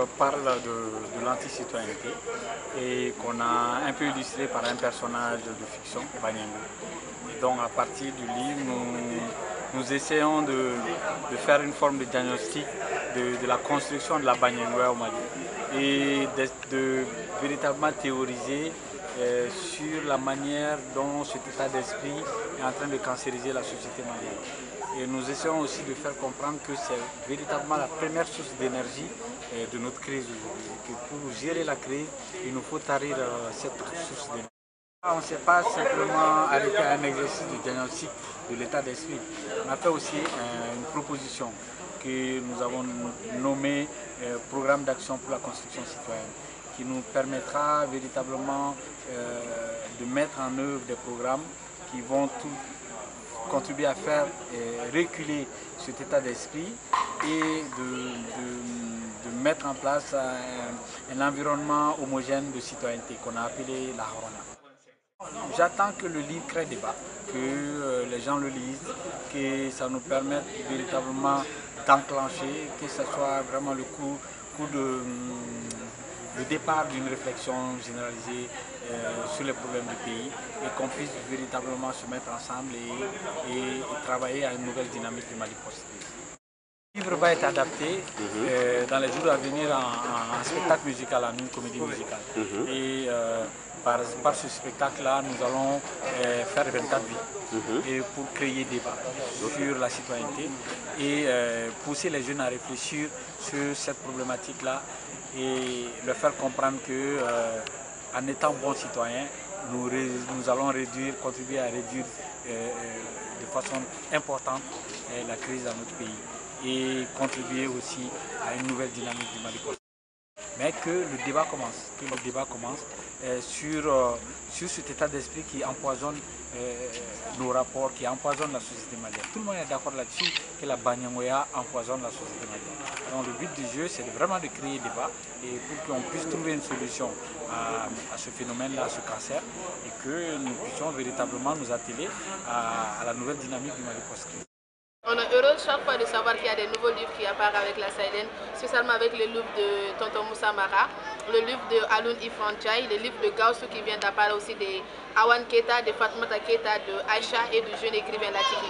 parle de l'anti-citoyenneté et qu'on a un peu illustré par un personnage de fiction, Banyango. Donc à partir du livre, nous essayons de faire une forme de diagnostic de la construction de la Banyangoua au Mali et de véritablement théoriser sur la manière dont cet état d'esprit est en train de cancériser la société malienne. Et nous essayons aussi de faire comprendre que c'est véritablement la première source d'énergie de notre crise aujourd'hui. Que pour gérer la crise, il nous faut tarir cette source d'énergie. On ne s'est pas simplement arrêté à un exercice de diagnostic de l'état d'esprit. On a fait aussi une proposition que nous avons nommée Programme d'action pour la construction citoyenne, qui nous permettra véritablement de mettre en œuvre des programmes qui vont contribuer à faire reculer cet état d'esprit et de mettre en place un environnement homogène de citoyenneté qu'on a appelé la Harona. J'attends que le livre crée débat, que les gens le lisent, que ça nous permette véritablement d'enclencher, que ce soit vraiment le coup de départ d'une réflexion généralisée sur les problèmes du pays et qu'on puisse véritablement se mettre ensemble et travailler à une nouvelle dynamique du Mali post-crise. Le livre va être adapté dans les jours à venir en spectacle musical, en une comédie musicale. Et par ce spectacle-là, nous allons faire 24 vies et pour créer débat sur la citoyenneté et pousser les jeunes à réfléchir sur cette problématique-là et leur faire comprendre que en étant bons citoyens, nous allons contribuer à réduire de façon importante la crise dans notre pays et contribuer aussi à une nouvelle dynamique du Mali. Mais que le débat commence, sur cet état d'esprit qui empoisonne nos rapports, qui empoisonne la société malienne. Tout le monde est d'accord là-dessus que la Banyangoya empoisonne la société malienne. Donc le but du jeu, c'est vraiment de créer débat et pour qu'on puisse trouver une solution à ce phénomène-là, à ce cancer, et que nous puissions véritablement nous atteler à la nouvelle dynamique du Mali post-crise. On est heureux chaque fois de savoir qu'il y a des nouveaux livres qui apparaissent avec la Sahelienne, spécialement avec le livre de Tonton Moussa Mara, le livre de Aloun Ifranchai, le livre de Gaussou qui vient d'apparaître aussi de Awan Keta, de Fatmata Keta, de Aïcha et du jeune écrivain Latiki.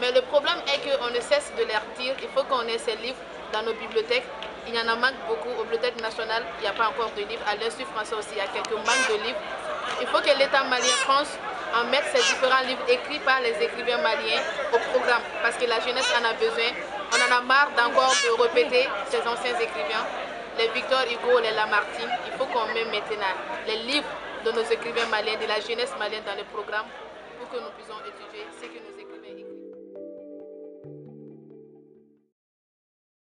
Mais le problème est qu'on ne cesse de les retirer. Il faut qu'on ait ces livres dans nos bibliothèques. Il y en a manque beaucoup. Aux bibliothèques nationales, il n'y a pas encore de livres. À l'Institut français aussi, il y a quelques manques de livres. Il faut que l'État malien pense en mettre ces différents livres écrits par les écrivains maliens au programme, parce que la jeunesse en a besoin. On en a marre d'encore de répéter ces anciens écrivains, les Victor Hugo, les Lamartine. Il faut qu'on mette maintenant les livres de nos écrivains maliens, de la jeunesse malienne dans le programme pour que nous puissions étudier ce que nos écrivains écrivent.